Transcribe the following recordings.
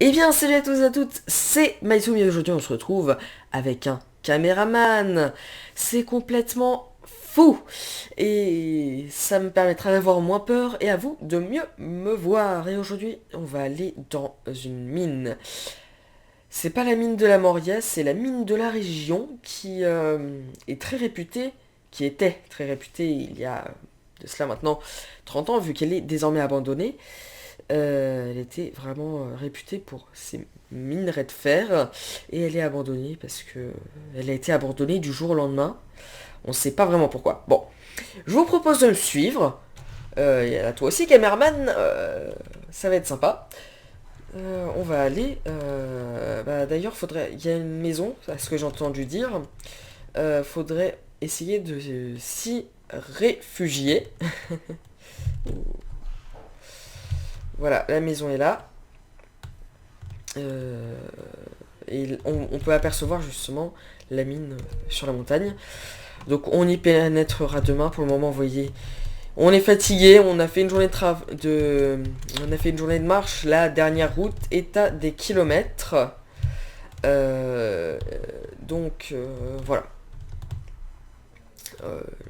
Eh bien, salut à tous et à toutes, c'est Maïsoumi et aujourd'hui on se retrouve avec un caméraman. C'est complètement fou et ça me permettra d'avoir moins peur et à vous de mieux me voir. Et aujourd'hui, on va aller dans une mine. C'est pas la mine de la Moria, c'est la mine de la région qui est très réputée, qui était très réputée il y a de cela maintenant 30 ans vu qu'elle est désormais abandonnée. Elle était vraiment réputée pour ses minerais de fer et elle est abandonnée parce que elle a été abandonnée du jour au lendemain. On ne sait pas vraiment pourquoi. Bon, je vous propose de me suivre. Et à toi aussi, cameraman, ça va être sympa. On va aller. D'ailleurs, il y a une maison, à ce que j'ai entendu dire. Faudrait essayer de s'y réfugier. Voilà, la maison est là. Euh, et on peut apercevoir justement la mine sur la montagne. Donc on y pénétrera demain. Pour le moment, vous voyez, on est fatigué. On a fait une journée on a fait une journée de marche. La dernière route est à des kilomètres. Euh, voilà.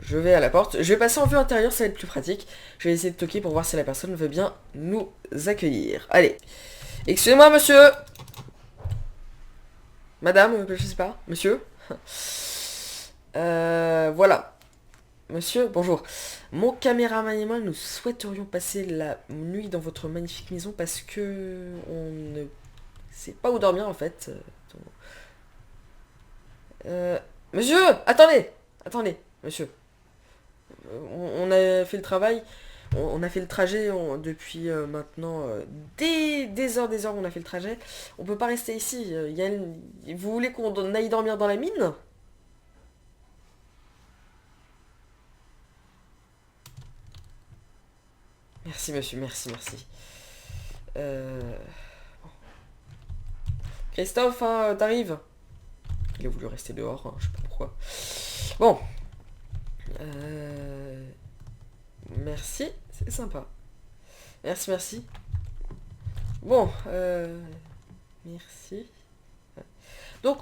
Je vais à la porte. Je vais passer en vue intérieure, ça va être plus pratique. Je vais essayer de toquer pour voir si la personne veut bien nous accueillir. Allez. Excusez-moi, monsieur. Madame, je sais pas. Monsieur. Voilà. Monsieur, bonjour. Mon caméraman et moi, nous souhaiterions passer la nuit dans votre magnifique maison parce que on ne sait pas où dormir en fait. Monsieur, attendez, attendez, monsieur. On a fait le travail, on a fait le trajet depuis maintenant des heures, on a fait le trajet. On peut pas rester ici. Vous voulez qu'on aille dormir dans la mine? Merci monsieur, merci, merci. Euh... Christophe, hein, t'arrives? Il a voulu rester dehors, hein, je sais pas pourquoi. Bon. Euh... Merci, c'est sympa. Merci, merci. Bon, merci. Donc,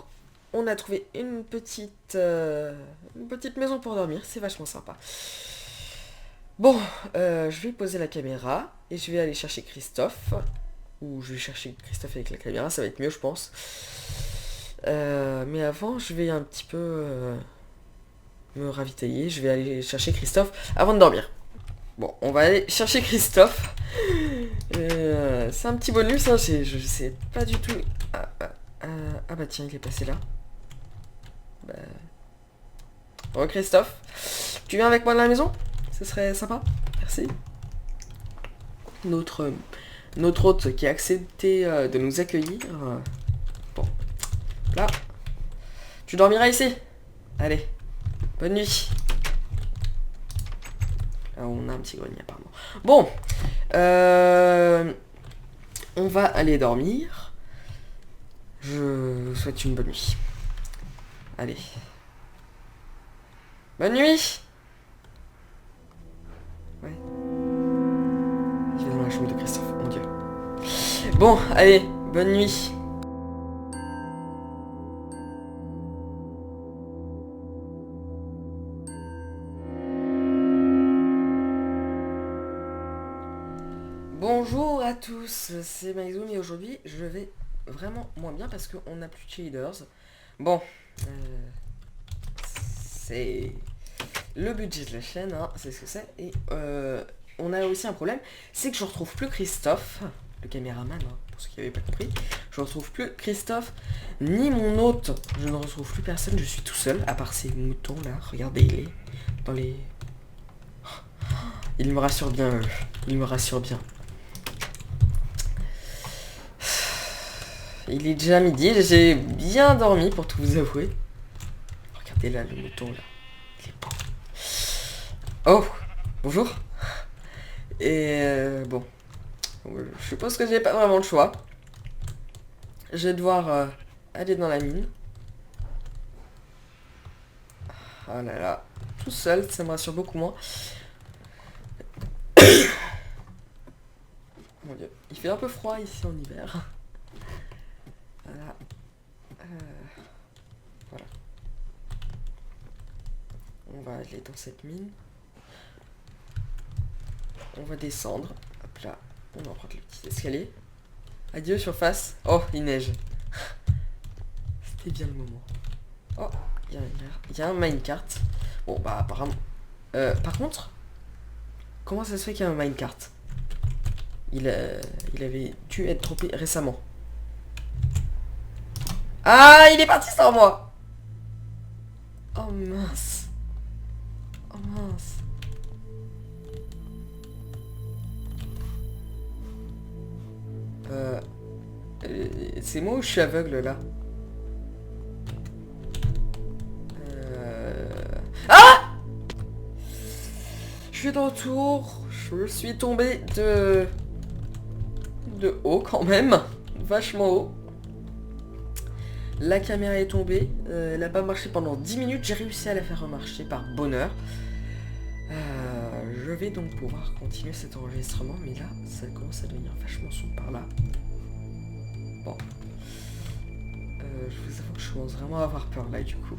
on a trouvé une petite maison pour dormir, c'est vachement sympa. Bon, je vais poser la caméra et je vais aller chercher Christophe. Ou je vais chercher Christophe avec la caméra, ça va être mieux, je pense. Mais avant, je vais un petit peu me ravitailler. Je vais aller chercher Christophe avant de dormir. Bon, on va aller chercher Christophe. C'est un petit bonus, hein, je sais pas du tout. Ah bah tiens, il est passé là. Bah... Bon, Christophe, tu viens avec moi dans la maison? Ce serait sympa. Merci. Notre, notre hôte qui a accepté de nous accueillir. Bon, là. Tu dormiras ici. Allez, bonne nuit. Ah, on a un petit grenier apparemment. Bon, on va aller dormir. Je vous souhaite une bonne nuit. Allez. Bonne nuit. Ouais. Il est dans la chambre de Christophe, mon dieu. Bon, allez, bonne nuit. Bonjour à tous, c'est Maïzoum et aujourd'hui je vais vraiment moins bien parce qu'on n'a plus de cheerleaders. Bon, c'est le budget de la chaîne, hein, c'est ce que c'est. Et on a aussi un problème, c'est que je retrouve plus Christophe, le caméraman, hein, pour ceux qui n'avaient pas compris. Je retrouve plus Christophe, ni mon hôte, je ne retrouve plus personne, je suis tout seul, à part ces moutons là, regardez, il est dans les... Il me rassure bien, il me rassure bien. Il est déjà midi, j'ai bien dormi pour tout vous avouer. Regardez là le mouton là. Il est beau. Oh, bonjour. Et bon, je suppose que j'ai pas vraiment le choix. Je vais devoir aller dans la mine. Oh là là, tout seul, ça me rassure beaucoup moins. Mon dieu, il fait un peu froid ici en hiver. Voilà. Voilà. On va aller dans cette mine. On va descendre. Hop là. On emprunte le petit escalier. Adieu surface. Oh, il neige. C'était bien le moment. Oh, il y a un minecart. Bon, bah apparemment. Par contre, comment ça se fait qu'il y a un minecart? Il avait dû être trompé récemment. Ah, il est parti sans moi. Oh mince. Oh mince. C'est moi ou je suis aveugle là? Ah! Je suis de retour. Je suis tombé de haut quand même. Vachement haut. La caméra est tombée. Elle n'a pas marché pendant 10 minutes. J'ai réussi à la faire remarcher par bonheur. Je vais donc pouvoir continuer cet enregistrement. Mais là, ça commence à devenir vachement sombre par là. Bon. Je vous avoue que je commence vraiment à avoir peur là du coup.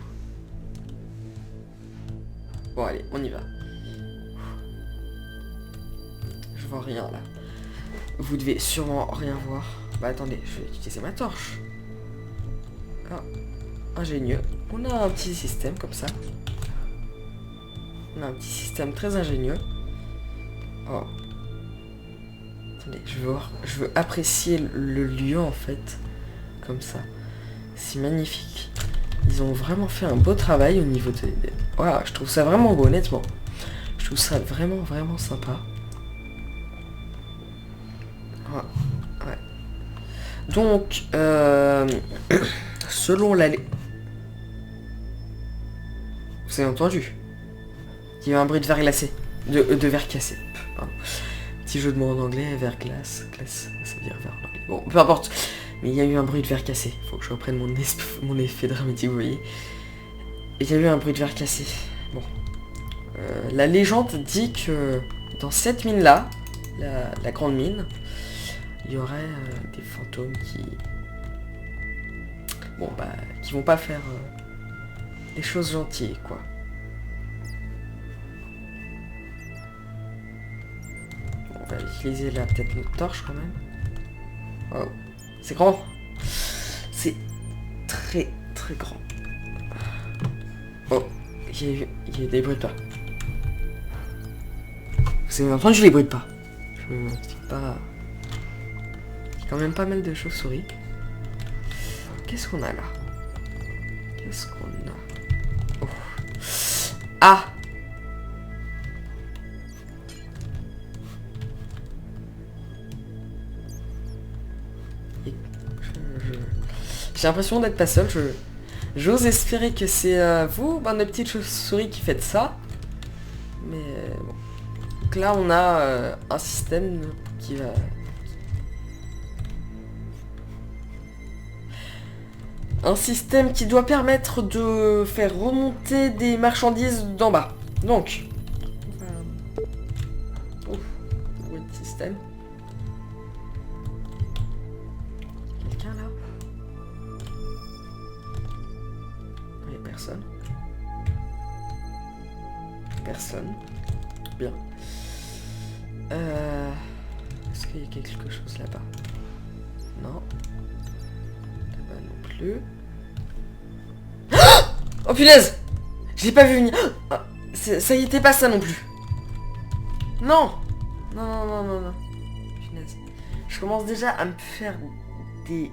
Bon allez, on y va. Je vois rien là. Vous devez sûrement rien voir. Bah attendez, je vais utiliser ma torche. Ah, ingénieux. On a un petit système comme ça. On a un petit système très ingénieux. Oh. Attendez, je veux apprécier le lieu en fait. Comme ça. C'est magnifique. Ils ont vraiment fait un beau travail au niveau de... Voilà, je trouve ça vraiment beau, honnêtement. Je trouve ça vraiment, vraiment sympa. Ouais. Donc, selon la... Vous avez entendu? Il y a eu un bruit de verre glacé. De verre cassé. Pardon. Petit jeu de mots en anglais, verre glace. Glace, ça veut dire verre en anglais. Bon, peu importe. Mais il y a eu un bruit de verre cassé. Faut que je reprenne mon effet dramatique, vous voyez. Il y a eu un bruit de verre cassé. Bon. La légende dit que dans cette mine-là, la grande mine, il y aurait des fantômes qui... Bon, bah, qui vont pas faire des choses gentilles, quoi. Bon, on va utiliser là peut-être notre torche quand même. Oh. C'est grand. C'est très très grand. Oh, il y a eu des bruits de pas. Vous avez entendu les bruits de pas? Je me dis pas... Il y a quand même pas mal de chauves-souris. Qu'est-ce qu'on a là? Qu'est-ce qu'on a? Oh. Ah! J'ai l'impression d'être pas seul. J'ose espérer que c'est vous, bande de petites chauves-souris, qui faites ça. Mais bon. Donc là, on a un système qui va... Un système qui doit permettre de faire remonter des marchandises d'en bas. Donc... Ouf, bruit de système. Quelqu'un là? Il n'y a personne. Personne. Bien. Est-ce qu'il y a quelque chose là-bas? Non. Là-bas non plus. Oh punaise! J'ai pas vu venir. Ah, ça y était pas ça non plus. Non! Non. Punaise. Je commence déjà à me faire des...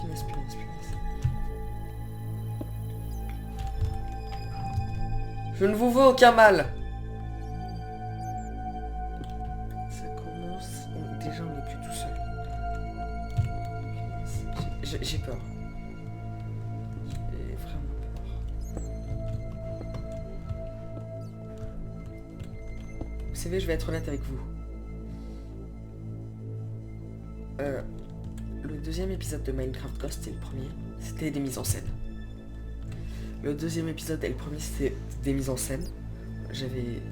Punaise. Je ne vous veux aucun mal. Ça commence... Déjà, on n'est plus tout seul. J'ai peur. J'ai vraiment peur. Vous savez, je vais être honnête avec vous. Le deuxième épisode de Minecraft Ghost et le premier, c'était des mises en scène. Le deuxième épisode et le premier, c'était des mises en scène. J'avais...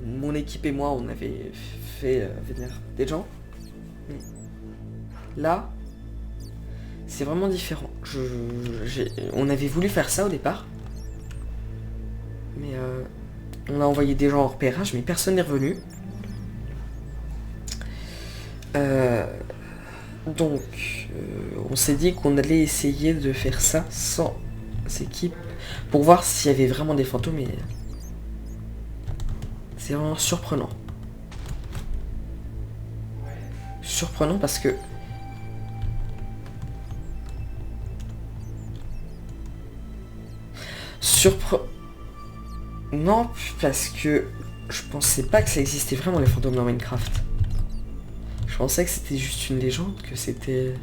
Mon équipe et moi, on avait fait venir des gens. Là, c'est vraiment différent. On avait voulu faire ça au départ. Mais on a envoyé des gens en repérage, mais personne n'est revenu. Donc, on s'est dit qu'on allait essayer de faire ça sans équipe pour voir s'il y avait vraiment des fantômes. Et c'est vraiment surprenant. Surprenant parce que non, parce que je pensais pas que ça existait vraiment les fantômes dans Minecraft. Je pensais que c'était juste une légende, que c'était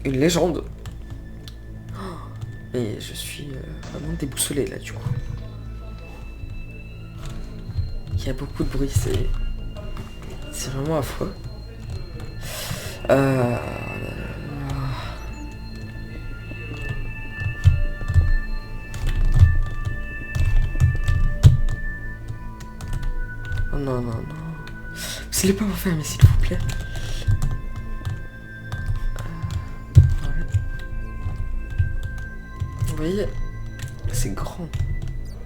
une légende. Mais je suis vraiment déboussolé là du coup. Il y a beaucoup de bruit, c'est vraiment affreux. Oh non, non, non. Vous allez pas vous fermer, s'il vous plaît. Ouais. Vous voyez, c'est grand.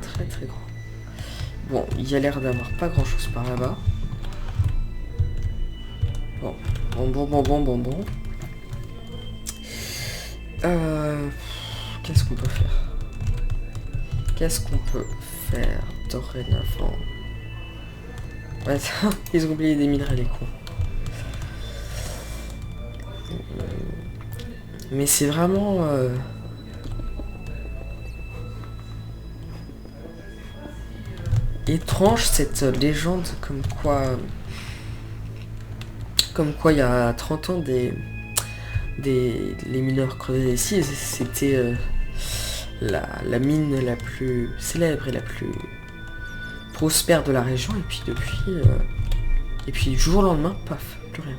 Très très grand. Bon, il y a l'air d'avoir pas grand chose par là-bas. Bon. Qu'est-ce qu'on peut faire? Qu'est-ce qu'on peut faire dorénavant? Ouais, ils ont oublié des minerais, les cons. Mais c'est vraiment... étrange cette légende comme quoi il y a 30 ans les mineurs creusaient ici, c'était la mine la plus célèbre et la plus prospère de la région, et puis depuis du jour au lendemain, paf, plus rien.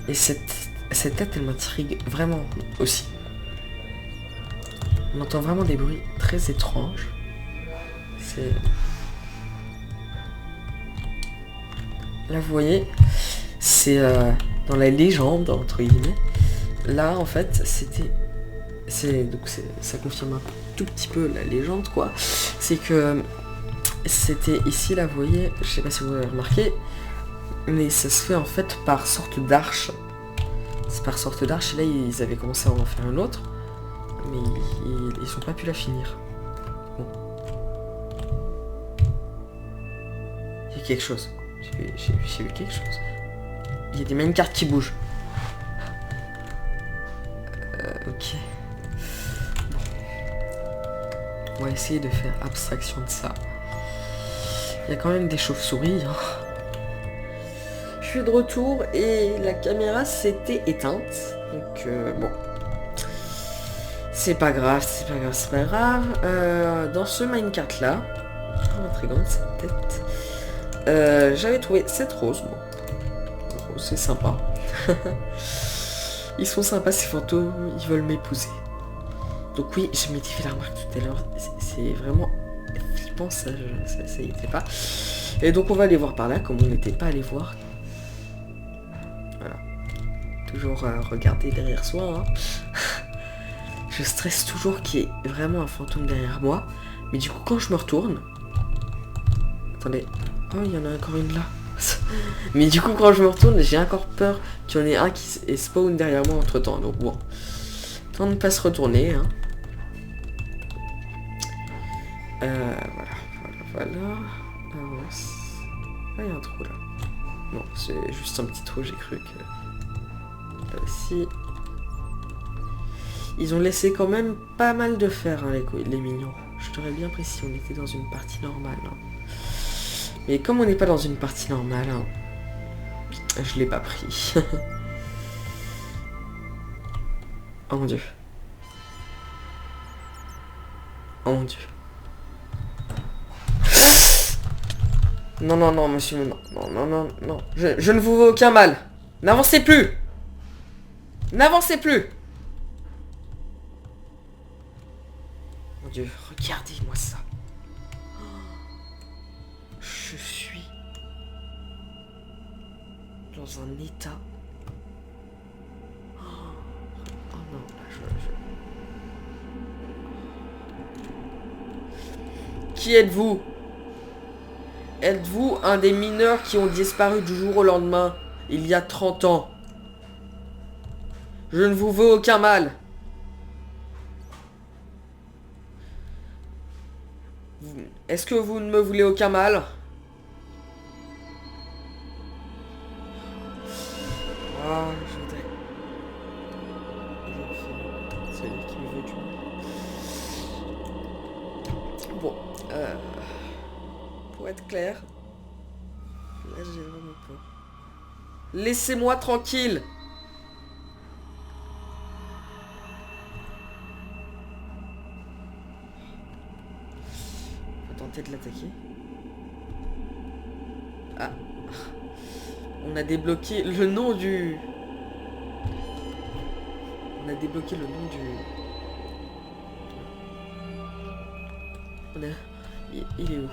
Et cette tête, elle m'intrigue vraiment aussi. On entend vraiment des bruits très étranges. C'est... Là, vous voyez, c'est dans la légende, entre guillemets. Là, en fait, ça confirme un tout petit peu la légende, quoi. C'est que c'était ici, là, vous voyez, je sais pas si vous avez remarqué, mais ça se fait en fait par sorte d'arche. C'est par sorte d'arche, et là, ils avaient commencé à en faire un autre, mais ils ont pas pu la finir. Bon. Il y a quelque chose. J'ai vu quelque chose. Il y a des minecarts qui bougent. Ok. Bon. On va essayer de faire abstraction de ça. Il y a quand même des chauves-souris. Hein. Je suis de retour et la caméra s'était éteinte. Donc bon. C'est pas grave, c'est pas grave, c'est pas grave. Dans ce minecart là, intrigante cette tête. J'avais trouvé cette rose. Bon. C'est sympa. Ils sont sympas ces fantômes, ils veulent m'épouser. Donc oui, je m'étais fait la remarque tout à l'heure, c'est vraiment flippant, ça y était pas. Et donc on va aller voir par là, comme on n'était pas allé voir. Voilà. Toujours regarder derrière soi. Hein. Je stresse toujours qu'il y ait vraiment un fantôme derrière moi. Mais du coup, quand je me retourne... Attendez. Oh, il y en a encore une là. Mais du coup, quand je me retourne, j'ai encore peur qu'il y en ait un qui spawn derrière moi entre temps. Donc bon, tant de ne pas se retourner. Hein. Voilà. Avance. Ah, il y a un trou là. Non, c'est juste un petit trou, j'ai cru que... Là aussi. Ils ont laissé quand même pas mal de fer, hein, les mignons. Je t'aurais bien pris si on était dans une partie normale. Hein. Mais comme on n'est pas dans une partie normale, hein, je l'ai pas pris. Oh mon dieu. Oh mon dieu. Non, monsieur, non. Je ne vous veux aucun mal. N'avancez plus. N'avancez plus. Mon dieu, regardez-moi ça. dans un état. Oh non, là, Qui êtes-vous? Êtes-vous un des mineurs qui ont disparu du jour au lendemain, il y a 30 ans? Je ne vous veux aucun mal. Est-ce que vous ne me voulez aucun mal? Ah, je voudrais... C'est lui qui me veut du mal. Bon, pour être clair, là j'ai vraiment peur. Laissez-moi tranquille. Faut tenter de l'attaquer. Ah. On a débloqué le nom du... On a débloqué le nom du... On a... Il est où?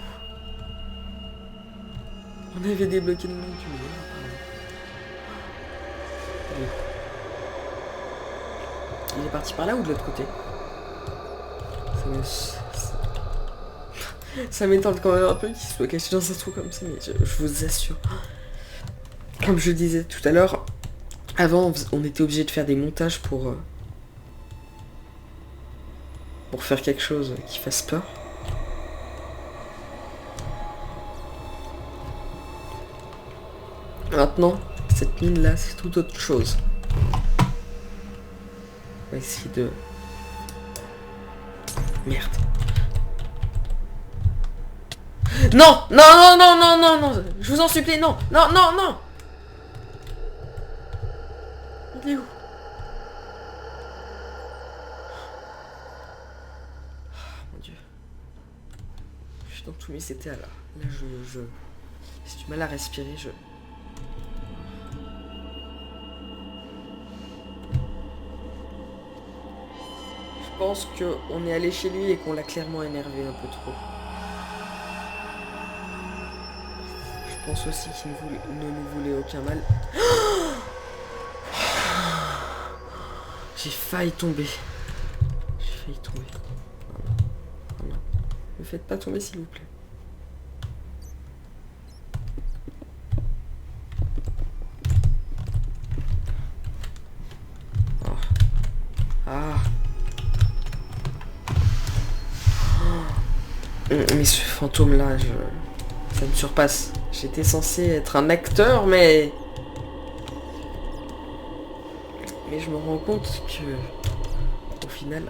On avait débloqué le nom du... Il est où? Il est parti par là ou de l'autre côté? Ça m'étonne quand même un peu qu'il soit caché dans un trou comme ça, mais je vous assure. Comme je le disais tout à l'heure, avant on était obligé de faire des montages pour faire quelque chose qui fasse peur. Maintenant, cette mine là, c'est tout autre chose. On va essayer de... Merde. Non, non, non, non, non, non, non, je vous en supplie, non, non, non, non. Il est où? Oh, mon Dieu. Je suis dans tous mes états là. Là, j'ai du mal à respirer, Je pense qu'on est allé chez lui et qu'on l'a clairement énervé un peu trop. Je pense aussi qu'il ne nous voulait aucun mal. J'ai failli tomber. J'ai failli tomber. Voilà. Voilà. Ne faites pas tomber s'il vous plaît. Oh. Ah. Mais ce fantôme là, ça me surpasse. J'étais censé être un acteur, mais je me rends compte que au final...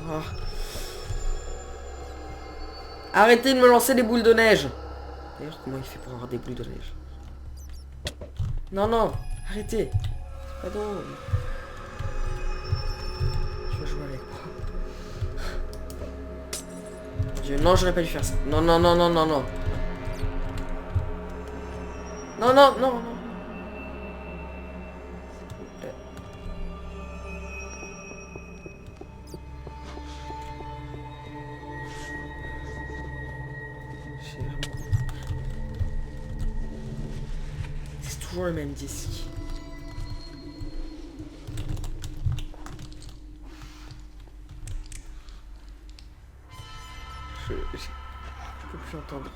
Oh. Arrêtez de me lancer des boules de neige. D'ailleurs, comment il fait pour avoir des boules de neige? Non, non, arrêtez. C'est pas drôle. Je vais jouer avec moi. Non, j'aurais pas dû faire ça. Non, non, non, non, non, non. Non, non, non, non. S'il vous plaît. J'ai vraiment... C'est toujours le même disque. Je peux plus entendre.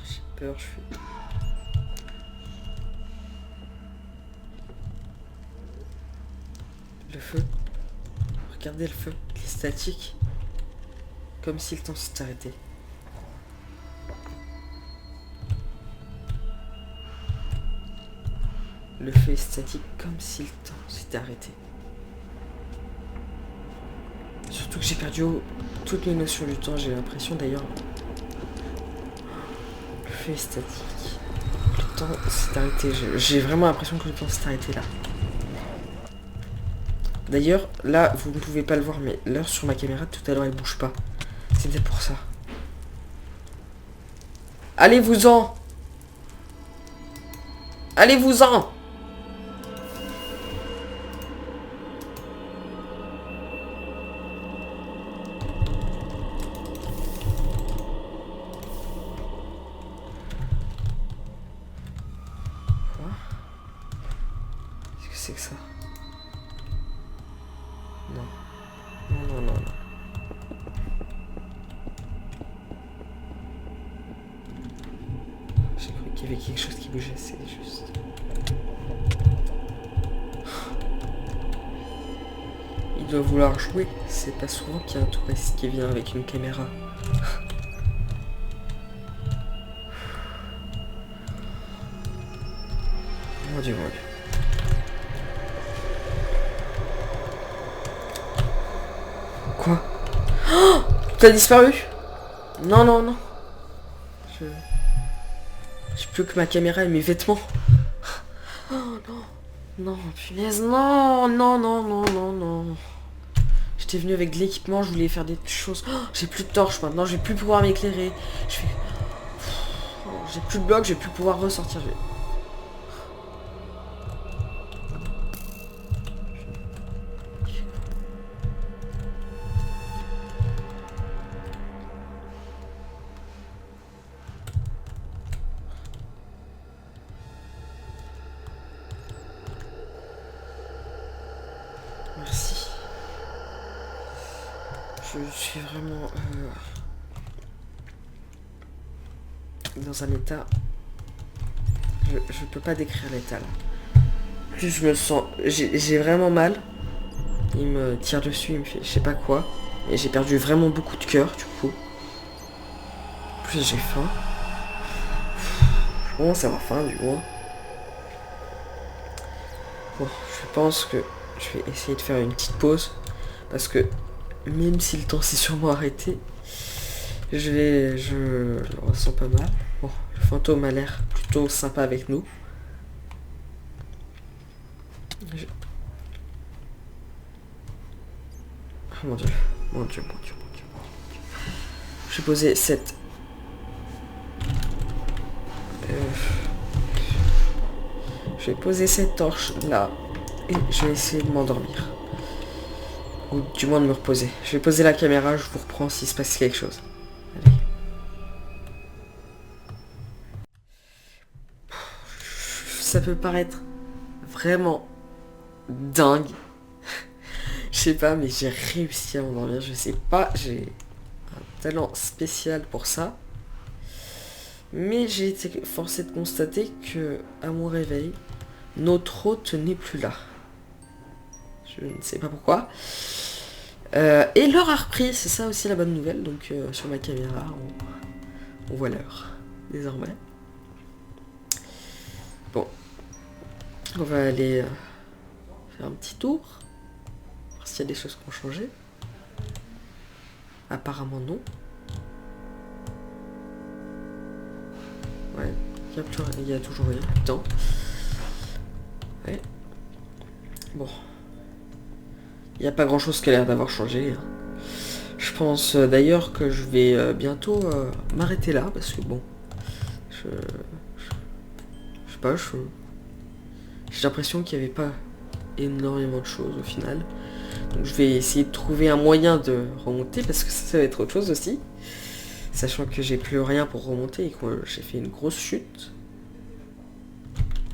J'ai peur, je suis... Le feu. Regardez le feu. Il est statique. Comme si le temps s'était arrêté. Le feu est statique comme si le temps s'était arrêté. Surtout que j'ai perdu toutes mes notions du temps, j'ai l'impression d'ailleurs. Le feu est statique. Le temps s'est arrêté. J'ai vraiment l'impression que le temps s'est arrêté là. D'ailleurs, là, vous ne pouvez pas le voir, mais l'heure sur ma caméra tout à l'heure elle bouge pas. C'était pour ça. Allez-vous-en! Allez-vous-en! ça. Non. Non, non, non, non. J'ai cru qu'il y avait quelque chose qui bougeait, c'est juste... Il doit vouloir jouer. C'est pas souvent qu'il y a un touriste qui vient avec une caméra. Mon Dieu, mon Dieu. Quoi? Oh, t'as disparu? Non, non, non. J'ai plus que ma caméra et mes vêtements. Oh non. Non, punaise, non, non, non, non, non, non. J'étais venu avec de l'équipement, je voulais faire des choses. Oh, j'ai plus de torche maintenant, je vais plus pouvoir m'éclairer. J'ai plus de bloc, je vais plus pouvoir ressortir. Merci. Je suis vraiment dans un état... Je peux pas décrire l'état là. Plus je me sens... J'ai vraiment mal. Il me tire dessus, il me fait je sais pas quoi. Et j'ai perdu vraiment beaucoup de cœur du coup. Plus j'ai faim. Je commence à avoir faim du moins. Bon, je pense que je vais essayer de faire une petite pause. Parce que même si le temps s'est sûrement arrêté, je le ressens pas mal. Bon, le fantôme a l'air plutôt sympa avec nous. Oh mon dieu, mon dieu, mon dieu, mon dieu. Je vais poser cette... Je vais poser cette torche là. Et je vais essayer de m'endormir. Ou du moins de me reposer. Je vais poser la caméra, je vous reprends s'il se passe quelque chose. Allez. Ça peut paraître vraiment dingue. Je sais pas, mais j'ai réussi à m'endormir. Je sais pas, j'ai un talent spécial pour ça. Mais j'ai été forcé de constater que, à mon réveil, notre hôte n'est plus là. Je ne sais pas pourquoi. Et l'heure a repris, c'est ça aussi la bonne nouvelle. Donc sur ma caméra, on voit l'heure, désormais. Bon. On va aller faire un petit tour. Voir s'il y a des choses qui ont changé. Apparemment non. Ouais, il y a toujours rien. Putain. Ouais. Bon. Il n'y a pas grand chose qui a l'air d'avoir changé. Je pense d'ailleurs que je vais bientôt m'arrêter là. Parce que bon. Je sais pas, j'ai l'impression qu'il n'y avait pas énormément de choses au final. Donc je vais essayer de trouver un moyen de remonter. Parce que ça va être autre chose aussi. Sachant que j'ai plus rien pour remonter et que j'ai fait une grosse chute.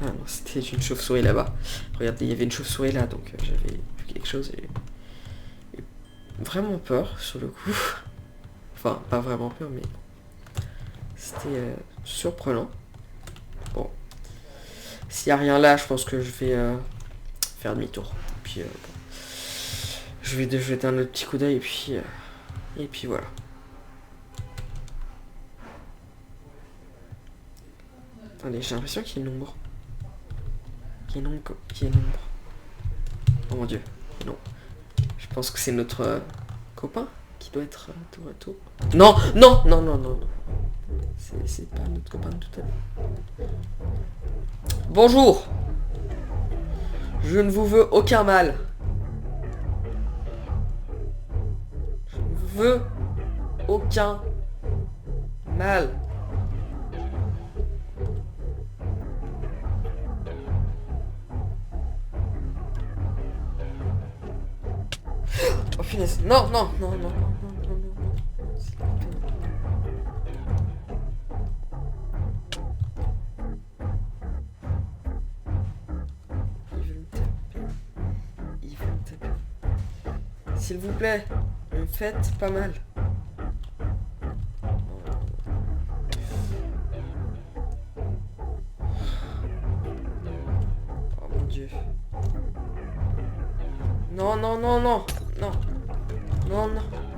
Ah non, c'était une chauve-souris là-bas. Regardez, il y avait une chauve-souris là, donc j'avais vu quelque chose et vraiment peur sur le coup. Enfin, pas vraiment peur, mais c'était surprenant. Bon. S'il n'y a rien là, je pense que je vais faire demi-tour. Puis bon. Je vais jeter un autre petit coup d'œil et puis voilà. Attendez, j'ai l'impression qu'il y a une ombre. Qu'il y a une ombre. Oh mon dieu, non. Je pense que c'est notre copain qui doit être tour à tour. Non, non, non, non, non, non. C'est pas notre copain de tout à l'heure. Bonjour. Je ne vous veux aucun mal. Je ne vous veux aucun mal. Oh punaise, non, non, non, non, non, non, non, non, non. S'il vous plaît. Il veut me taper. S'il vous plaît, me faites pas mal. Oh mon Dieu. Non, non, non, non. Non. Non, non.